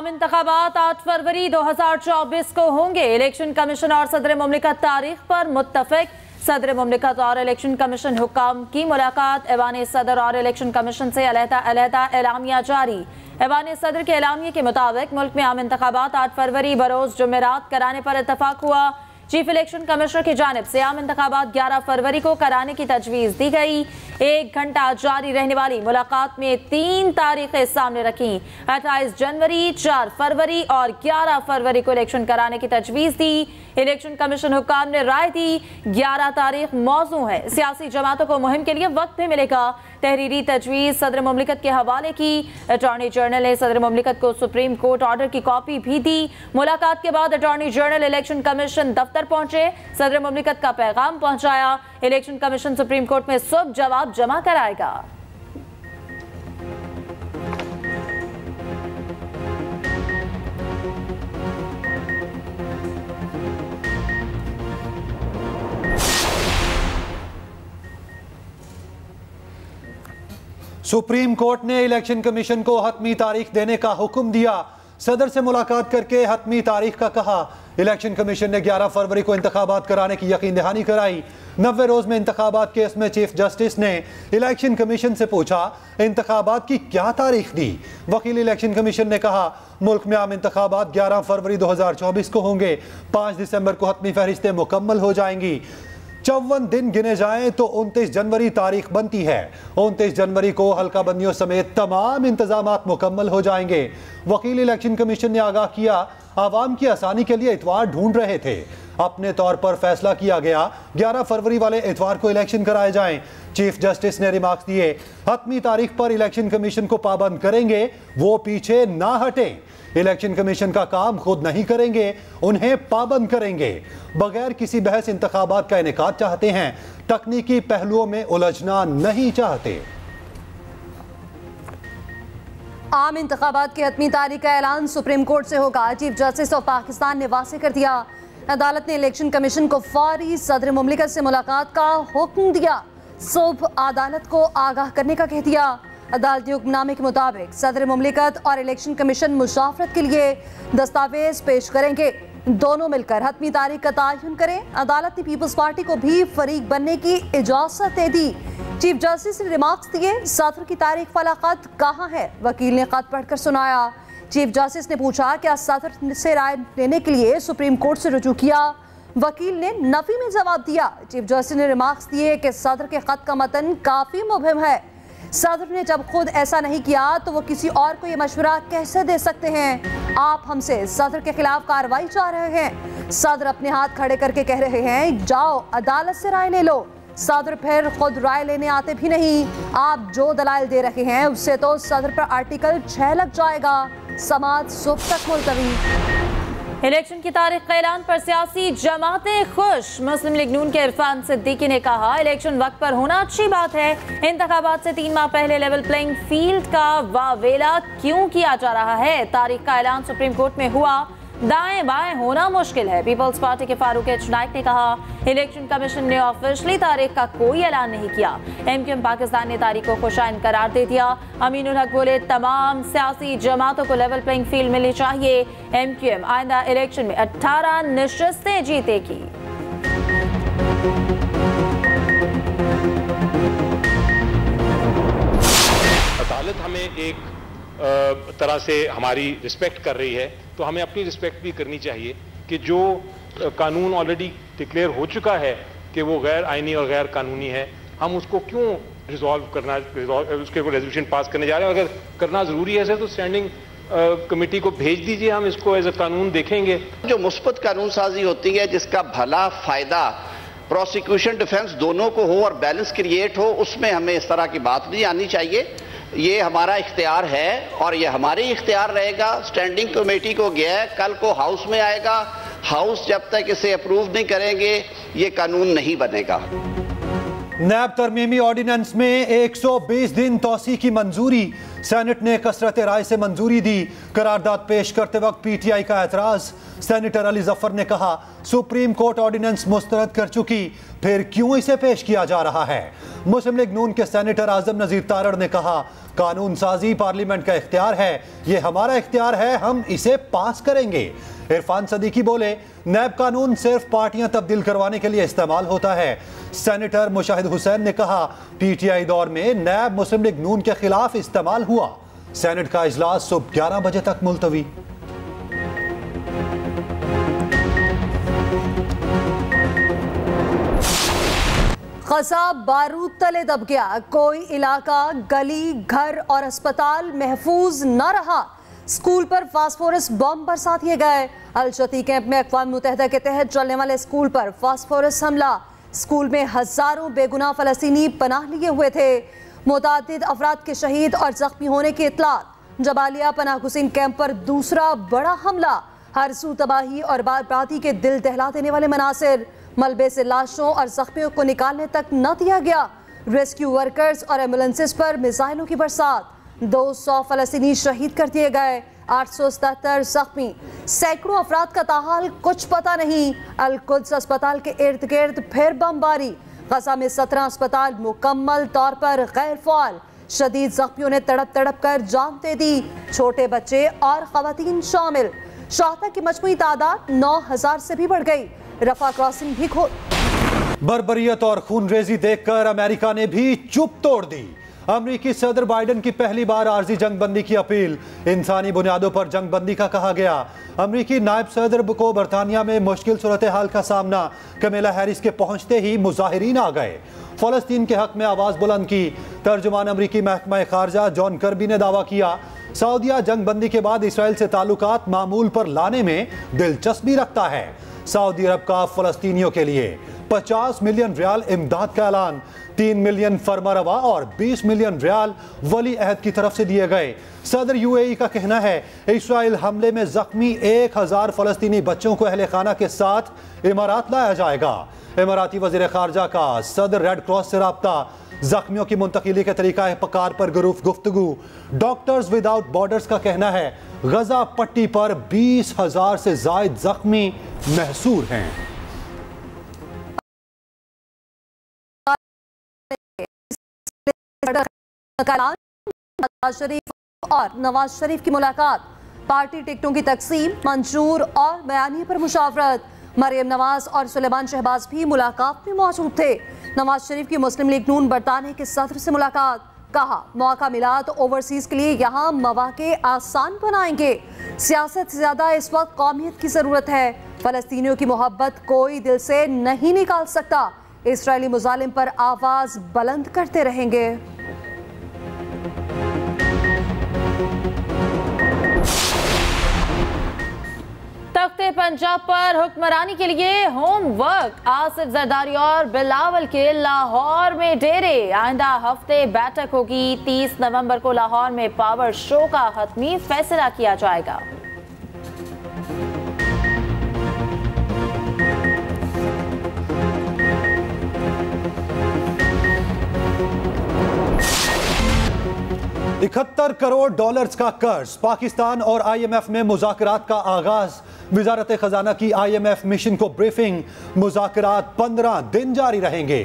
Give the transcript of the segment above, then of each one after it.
आम इंतखाबात 8 फरवरी 2024 को होंगे। इलेक्शन कमीशन और सदर मुमलिकत तारीख पर मुत्तफिक। सदर मुमलिकत और इलेक्शन कमीशन हुक्काम की मुलाकात। ऐवान सदर और इलेक्शन कमीशन से अलहदा एलामिया जारी। ऐवान सदर के एलामिया के मुताबिक मुल्क में आम इंतखाबात 8 फरवरी बरोज जुमेरात कराने पर इत्तफाक हुआ। चीफ इलेक्शन कमिश्नर की जानिब से आम इंतखाबात 11 फरवरी को कराने की तजवीज़ दी गई। 1 घंटा जारी रहने वाली मुलाकात में 3 तारीखें सामने रखी। 28 जनवरी, 4 फरवरी और 11 फरवरी को इलेक्शन कराने की तजवीज़ दी। इलेक्शन कमीशन हुक्काम ने राय दी 11 तारीख मौजू है। सियासी जमातों को मुहिम के लिए वक्त भी मिलेगा। तहरीरी तजवीज़ सदर मुमलिकत के हवाले की। अटॉर्नी जनरल ने सदर मुमलिकत को सुप्रीम कोर्ट ऑर्डर की कॉपी भी दी। मुलाकात के बाद अटॉर्नी जनरल इलेक्शन कमीशन दफ्तर पहुंचे, सदर मुमलिकत का पैगाम पहुंचाया। इलेक्शन कमीशन सुप्रीम कोर्ट में सुबह जवाब जमा कराएगा। सुप्रीम कोर्ट ने इलेक्शन कमीशन को हतमी तारीख देने का हुक्म दिया। सदर से मुलाकात करके हतमी तारीख का कहा। इलेक्शन कमीशन ने 11 फरवरी को इंतखाबात कराने की यकीन दहानी कराई। 90 रोज में इंतखाबात केस में चीफ जस्टिस ने इलेक्शन कमीशन से पूछा इंतखाबात की क्या तारीख दी। वकील इलेक्शन कमीशन ने कहा मुल्क में आम इंतखाबात 11 फरवरी 2024 को होंगे। 5 दिसंबर को हतमी फहरिस्तें मुकम्मल हो जाएंगी। 54 दिन गिने जाएं तो 29 जनवरी तारीख बनती है। 29 जनवरी को हल्का बंदियों समेत तमाम इंतजामात मुकम्मल हो जाएंगे। वकील इलेक्शन कमीशन ने आगाह किया आवाम की आसानी के लिए इतवार ढूंढ रहे थे। अपने तौर पर फैसला किया गया 11 फरवरी वाले इतवार को इलेक्शन कराए जाएं। चीफ जस्टिस ने रिमार्क्स दिए हतमी तारीख पर इलेक्शन कमीशन को पाबंद करेंगे, वो पीछे ना हटे। इलेक्शन कमीशन का काम खुद नहीं करेंगे, उन्हें पाबंद करेंगे। बगैर किसी बहस इंतखाबात का इनेकाद चाहते हैं, तकनीकी पहलुओं में उलझना नहीं चाहते। आम इंतखाबात की हतमी तारीख का ऐलान सुप्रीम कोर्ट से होगा। चीफ जस्टिस ऑफ पाकिस्तान ने वाज़ेह कर दिया। अदालत ने इलेक्शन कमीशन को फौरी सदर मुमलिकत से मुलाकात का हुक्म दिया। सुबह अदालत को आगाह करने का कह दिया। अदालती हुक्मनामे के मुताबिक सदर मुमलिकत और इलेक्शन कमीशन मुशावरत के लिए दस्तावेज पेश करेंगे। दोनों मिलकर हतमी तारीख का तयन करें। अदालत ने पीपल्स पार्टी को भी फरीक बनने की इजाजत दे दी। चीफ जस्टिस ने रिमार्क्स दिए सदर की तारीख वाला खत कहाँ है। वकील ने खत पढ़कर सुनाया। चीफ जस्टिस ने पूछा क्या सदर से राय लेने के लिए सुप्रीम कोर्ट से रुजू किया। वकील ने नफी में जवाब दिया। चीफ जस्टिस ने रिमार्क्स दिए कि सदर के खत का मतन काफी मुबहम है। सदर ने जब खुद ऐसा नहीं किया तो वो किसी और को ये मशवरा कैसे दे सकते हैं। आप हमसे सदर के खिलाफ कार्रवाई चाह रहे हैं। सदर अपने हाथ खड़े करके कह रहे हैं जाओ अदालत से राय ले लो। सदर फिर खुद राय लेने आते भी नहीं। आप जो दलाइल दे रहे हैं उससे तो सदर पर आर्टिकल 6 लग जाएगा। समाज सुबह तक मुलतवी। इलेक्शन की तारीख का ऐलान पर सियासी जमातें खुश। मुस्लिम लीग नून के इरफान सिद्दीकी ने कहा इलेक्शन वक्त पर होना अच्छी बात है। इंतखाबात से 3 माह पहले लेवल प्लेइंग फील्ड का वावेला क्यों किया जा रहा है। तारीख का ऐलान सुप्रीम कोर्ट में हुआ, दाएं बाएं होना मुश्किल है। पीपल्स पार्टी के फारूक एच नाइक ने कहा इलेक्शन कमीशन ने ऑफिशियली तारीख का कोई ऐलान नहीं किया। एमक्यूएम पाकिस्तान ने तारीख को खुशाइन करार दे दिया। अमीनुल हक बोले तमाम सियासी जमातों को लेवल प्लेइंग फील्ड मिलनी चाहिए। एमक्यूएम आइंदा इलेक्शन में 18 नशिस्तें जीतेगी। अदालत हमें एक तरह से हमारी रिस्पेक्ट कर रही है तो हमें अपनी रिस्पेक्ट भी करनी चाहिए कि जो कानून ऑलरेडी डिक्लेयर हो चुका है कि वो गैर आईनी और गैर कानूनी है, हम उसको क्यों उसके रेजोल्यूशन पास करने जा रहे हैं। अगर करना ज़रूरी है सर तो स्टैंडिंग कमेटी को भेज दीजिए, हम इसको एज ए कानून देखेंगे। जो मुस्बत कानून साजी होती है जिसका भला फायदा प्रोसिक्यूशन डिफेंस दोनों को हो और बैलेंस क्रिएट हो, उसमें हमें इस तरह की बात नहीं आनी चाहिए। ये हमारा इख्तियार है और ये हमारे इख्तियार रहेगा। स्टैंडिंग कमेटी को गया है, कल को हाउस में आएगा। हाउस जब तक इसे अप्रूव नहीं करेंगे ये कानून नहीं बनेगा। नैब तरमीमी ऑर्डिनेंस में 120 दिन तोसी की मंजूरी। सेनेट ने कसरत राय से मंजूरी दी। करारदाद पेश करते वक्त पीटीआई का एतराज। सेनेटर अली जफर ने कहा सुप्रीम कोर्ट ऑर्डिनेंस मुस्तरद कर चुकी, फिर क्यों इसे पेश किया जा रहा है। मुस्लिम लीग नून के सेनेटर आजम नजीर तारड़ ने कहा कानून साजी पार्लियामेंट का इख्तियार है, ये हमारा इख्तियार है, हम इसे पास करेंगे। इरफान सदीकी बोले नैब कानून सिर्फ पार्टियां तब्दील करवाने के लिए इस्तेमाल होता है। सेनेटर मुशाहिद हुसैन ने कहा पीटीआई दौर में नैब मुस्लिम लीग नून के खिलाफ इस्तेमाल हुआ। सेनेट का इजलास सुबह 11 बजे तक मुलतवी। ग़ज़ा बारूद तले दब गया, कोई इलाका, गली, घर और अस्पताल महफूज न रहा। स्कूल पर फास्फोरस बम बरसा दिए गए। अल-शती कैंप में अक़वाम मुत्तहिदा के तहत चलने वाले स्कूल पर फास्फोरस हमला। स्कूल में हजारों बेगुनाह फ़लस्तीनी पनाह लिए हुए थे। मुतअद्दिद अफराद के शहीद और जख्मी होने की इत्तलात। जबालिया पनाह गुज़ीन कैंप पर दूसरा बड़ा हमला। हर सू तबाही और बर्बादी के दिल दहला देने वाले मनासिर। मलबे से लाशों और जख्मियों को निकालने तक न दिया गया। रेस्क्यू वर्कर्स और एम्बुलेंसेस पर मिसाइलों की बरसात। 200 फ़लस्तीनी शहीद कर दिए गए, 877 जख्मी। सैकड़ों अफराद का ताहाल कुछ पता नहीं। अल-कुद्स अस्पताल के इर्द गिर्द फिर बमबारी। ग़ज़ा में 17 अस्पताल मुकम्मल तौर पर गैर फ़ाल। शदीद जख्मियों ने तड़प तड़प कर जान दे दी, छोटे बच्चे और ख़वातीन शामिल। शहादा की मजमूई तादाद 9000 से भी बढ़ गई। रफा क्रॉसिंग भी खोल। बर्बरियत और खूनरेजी देखकर अमेरिका ने भी चुप तोड़ दी। अमेरिकी सदर बाइडेन की पहली बार आर्जी जंगबंदी की अपील। इंसानी बुनियादों पर जंगबंदी का कहा गया। अमेरिकी नायब सदर को बरतानिया में मुश्किल सूरत हाल का सामना। कमेला हैरिस के पहुंचते ही मुजाहिरीन आ गए। फ़लस्तीन के हक में आवाज़ बुलंद की। तर्जुमान अमेरिकी महकमा खारजा जॉन कर्बी ने दावा किया सऊदिया जंगबंदी के बाद इसराइल से ताल्लुकात मामूल पर लाने में दिलचस्पी रखता है। सऊदी अरब का फ़लस्तीनियों के लिए 50 मिलियन रियाल इमदाद का ऐलान। 3 मिलियन फरमा रवा और 20 मिलियन रियाल वली अहद की तरफ से दिए गए। सदर यूएई का कहना है इसराइल हमले में जख्मी 1000 फ़लस्तीनी बच्चों को अहले खाना के साथ इमारात लाया जाएगा। इमाराती वज़ीर ख़ारजा का सदर रेड क्रॉस से राब्ता। जख्मियों की मुंतकिली के तरीका पकार पर गुफ्तगू। डॉक्टर्स विदाउट बॉर्डर्स का कहना है गजा पट्टी पर 20,000 से ज़ायद जख्मी महसूर हैं। नवाज शरीफ की मुलाकात। पार्टी टिकटों की तकसीम मंजूर और बयानी पर मुशावरत। मरियम नवाज और सुलेमान शहबाज भी मुलाकात में मौजूद थे। नवाज शरीफ की मुस्लिम लीग नून बरतानिया के सदर से मुलाकात। कहा मौका मिला तो ओवरसीज के लिए यहाँ मौके आसान बनाएंगे। सियासत से ज्यादा इस वक्त कौमियत की जरूरत है। फलस्तीनियों की मोहब्बत कोई दिल से नहीं निकाल सकता। इसराइली मुजालिम पर आवाज बुलंद करते रहेंगे। तख्ते पंजाब पर हुक्मरानी के लिए होमवर्क। आसिफ जरदारी और बिलावल के लाहौर में डेरे। आइंदा हफ्ते बैठक होगी। 30 नवंबर को लाहौर में पावर शो का हतमी फैसला किया जाएगा। $71 करोड़ का कर्ज। पाकिस्तान और IMF में मुज़ाकरात का आगाज। वजारत खजाना की IMF मिशन को ब्रीफिंग। मुज़ाकरात 15 दिन जारी रहेंगे।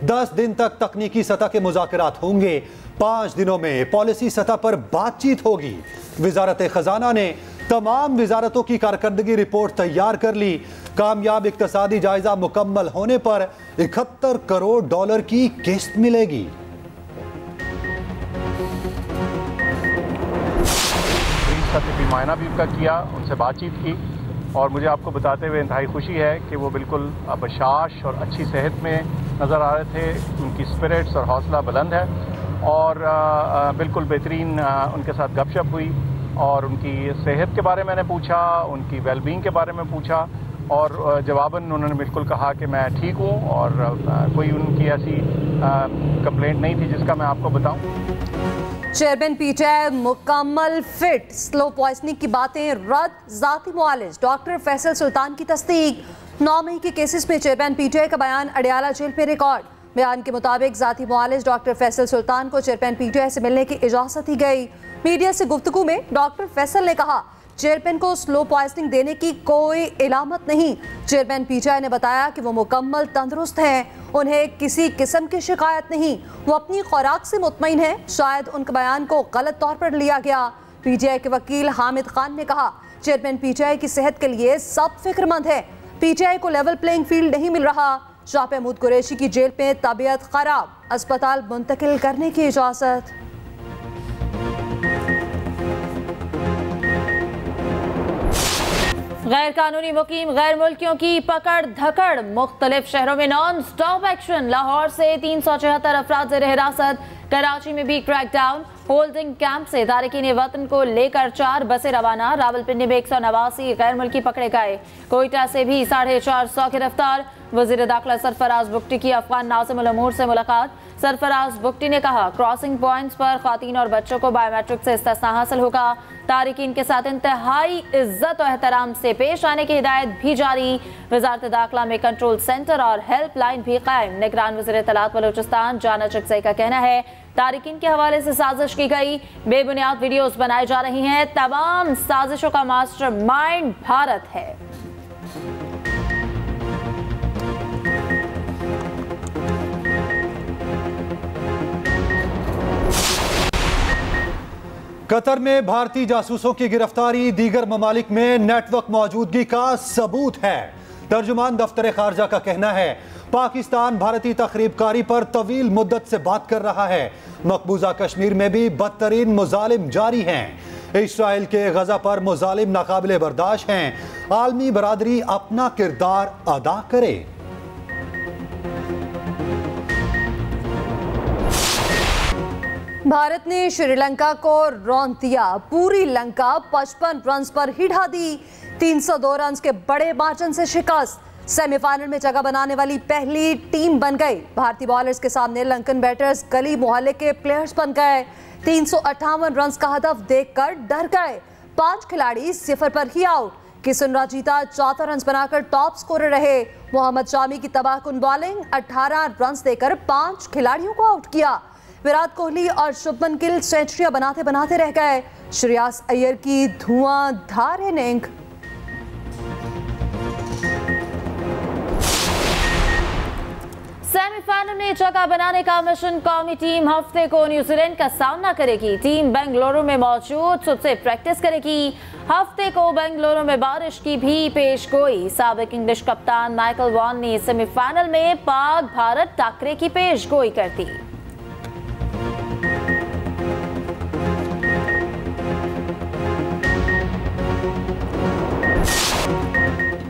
10 दिन तक तकनीकी सतह के मुज़ाकरात होंगे। 5 दिनों में पॉलिसी सतह पर बातचीत होगी। वजारत खजाना ने तमाम वजारतों की कारकर्दगी रिपोर्ट तैयार कर ली। कामयाब इक्तसादी जायजा मुकम्मल होने पर $71 करोड़ की किस्त मिलेगी। मायना भी उनका किया, उनसे बातचीत की और मुझे आपको बताते हुए इंतहाई खुशी है कि वो बिल्कुल बशाश और अच्छी सेहत में नज़र आ रहे थे। उनकी स्पिरिट्स और हौसला बुलंद है और बिल्कुल बेहतरीन उनके साथ गपशप हुई और उनकी सेहत के बारे में मैंने पूछा, उनकी वेलबींग के बारे में पूछा और जवाबन उन्होंने बिल्कुल कहा कि मैं ठीक हूँ और कोई उनकी ऐसी कंप्लेंट नहीं थी जिसका मैं आपको बताऊँ। चेयरमैन पीटीआई मुकम्मल फिट। स्लो पॉइजनिंग की बातें रद्द। जाती मुआलिज डॉक्टर फैसल सुल्तान की तस्दीक। 9 मई के केसेस में चेयरमैन पीटीआई का बयान अडियाला जेल में रिकॉर्ड। बयान के मुताबिक जाती मुआलिज डॉक्टर फैसल सुल्तान को चेयरमैन पीटीआई से मिलने की इजाजत दी गई। मीडिया से गुफ्तगू में डॉक्टर फैसल ने कहा, चेयरमैन को स्लो पॉइजनिंग देने की कोई इलामत नहीं। चेयरमैन पीटीआई ने बताया कि वो मुकम्मल तंदुरुस्त हैं, उन्हें किसी किस्म की शिकायत नहीं, वो अपनी खुराक से मुतमईन है। शायद उनके बयान को गलत तौर पर लिया गया। पीटीआई के वकील हामिद खान ने कहा, चेयरमैन पीटीआई की सेहत के लिए सब फिक्रमंद है। पीटीआई को लेवल प्लेइंग फील्ड नहीं मिल रहा। शाह महमूद कुरैशी की जेल में तबीयत खराब, अस्पताल मुंतकिल करने की इजाजत। गैर कानूनी मुकीम गैर मुल्कियों की पकड़ धकड़, मुख्तलिफ शहरों में नॉन स्टॉप एक्शन। लाहौर से 374 अफराद ज़ेर हिरासत, कराची में भी क्रैकडाउन। होल्डिंग कैंप से तारिकीन वतन को लेकर 4 बसें रवाना। रावलपिंडी में 189 गैर मुल्की पकड़े गए। कोयटा से भी 450 गिरफ्तार। वज़ीर दाखिला सरफराज बुगटी की अफगान नाज़िम उल अमूर से मुलाकात। सरफराज बुगटी ने कहा, क्रॉसिंग पॉइंट्स पर ख़वातीन और बच्चों को बायोमेट्रिक से इस्तिस्ना हासिल होगा। तारिकीन के साथ इंतहाई इज्जत और एहतराम से पेश आने की हिदायत भी जारी। वज़ारत दाखिला में कंट्रोल सेंटर और हेल्पलाइन भी कायम। निगरान वज़ीर इत्तलात बलूचिस्तान जाना चिकज़ई का कहना है, तारिकीन के हवाले से साजिश की गई, बेबुनियाद वीडियोस बनाई जा रही हैं। तमाम साजिशों का मास्टरमाइंड भारत है। कतर में भारतीय जासूसों की गिरफ्तारी दीगर ममालिक में नेटवर्क मौजूदगी का सबूत है। तर्जुमान दफ्तर खारजा का कहना है, पाकिस्तान भारतीय तखरीबकारी पर तवील मुद्दत से बात कर रहा है। मकबूजा कश्मीर में भी बदतरीन मुजालिम जारी हैं। इस्राइल के गजा पर मुजालिम नाकाबिले बर्दाश्त हैं। आलमी बरादरी अपना किरदार अदा करे। भारत ने श्रीलंका को रौंद दिया। पूरी लंका 55 रन पर हिटा दी। 302 रन के बड़े मार्जिन से शिकस्त। सेमीफाइनल में जगह बनाने वाली पहली टीम बन गई। भारतीय बॉलर्स के सामने लंकन बैटर्स गली मोहल्ले के प्लेयर्स बन गए। 358 रन का हदफ देखकर डर गए। 5 खिलाड़ी 0 पर ही आउट। किशन राजीता 14 रन बनाकर टॉप स्कोरर रहे। मोहम्मद शामी की तबाहकुन बॉलिंग 18 रन देकर 5 खिलाड़ियों को आउट किया। विराट कोहली और शुभमन गिल सेंचुरियां बनाते बनाते रह गए। श्रेयस अय्यर की धुआंधार इनिंग। सेमीफाइनल में जगह बनाने का मिशन कौमी टीम हफ्ते को न्यूजीलैंड का सामना करेगी। टीम बेंगलुरु में मौजूद सुबह से प्रैक्टिस करेगी। हफ्ते को बेंगलुरु में बारिश की भी पेशगोई। साबिक इंग्लिश कप्तान माइकल वॉन ने सेमीफाइनल में पाक भारत टाकरे की पेशगोई कर दी।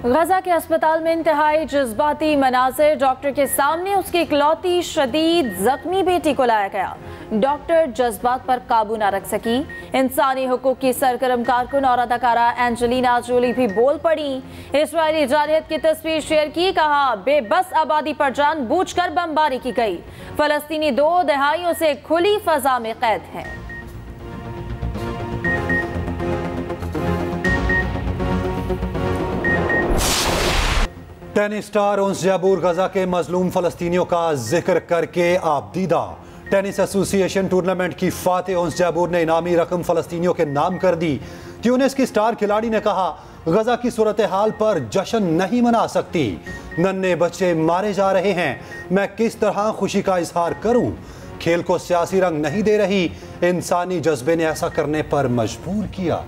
गजा के अस्पताल में इंतहाई जज्बाती मनाज़िर। डॉक्टर के सामने उसकी इकलौती शदीद जख्मी बेटी को लाया गया। डॉक्टर जज्बात पर काबू न रख सकी। इंसानी हुकूक की सरगर्म कारकुन और अदाकारा एंजेलिना जोली भी बोल पड़ी। इस्राएली जारहियत की तस्वीर शेयर की, कहा बेबस आबादी पर जानबूझकर बमबारी की गई। फलस्तीनी 2 दहाइयों से खुली फजा में कैद हैं। टेनिस स्टार उन्स जैबूर गजा के मजलूम फलस्तीनियों का जिक्र करके आपदीदा। टेनिस एसोसिएशन टूर्नामेंट की फातेह उन्स जैबूर ने इनामी रकम फलस्तीनियों के नाम कर दी। ट्यूनिस की स्टार खिलाड़ी ने कहा, गजा की सूरत हाल पर जश्न नहीं मना सकती। नन्हे बच्चे मारे जा रहे हैं, मैं किस तरह खुशी का इजहार करूं। खेल को सियासी रंग नहीं दे रही, इंसानी जज्बे ने ऐसा करने पर मजबूर किया।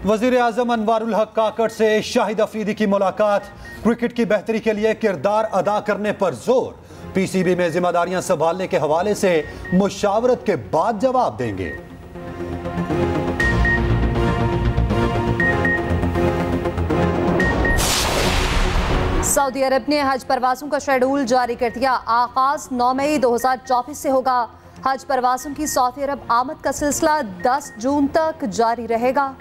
वजीर आजम अनवारुल हक काकड़ से शाहिद अफरीदी की मुलाकात। क्रिकेट की बेहतरी के लिए किरदार अदा करने पर जोर। पीसीबी में जिम्मेदारियां संभालने के हवाले से मुशावरत के बाद जवाब देंगे। सऊदी अरब ने हज परवासों का शेड्यूल जारी कर दिया। आगाज 9 मई 2024 से होगा। हज परवासों की सऊदी अरब आमद का सिलसिला 10 जून तक जारी रहेगा।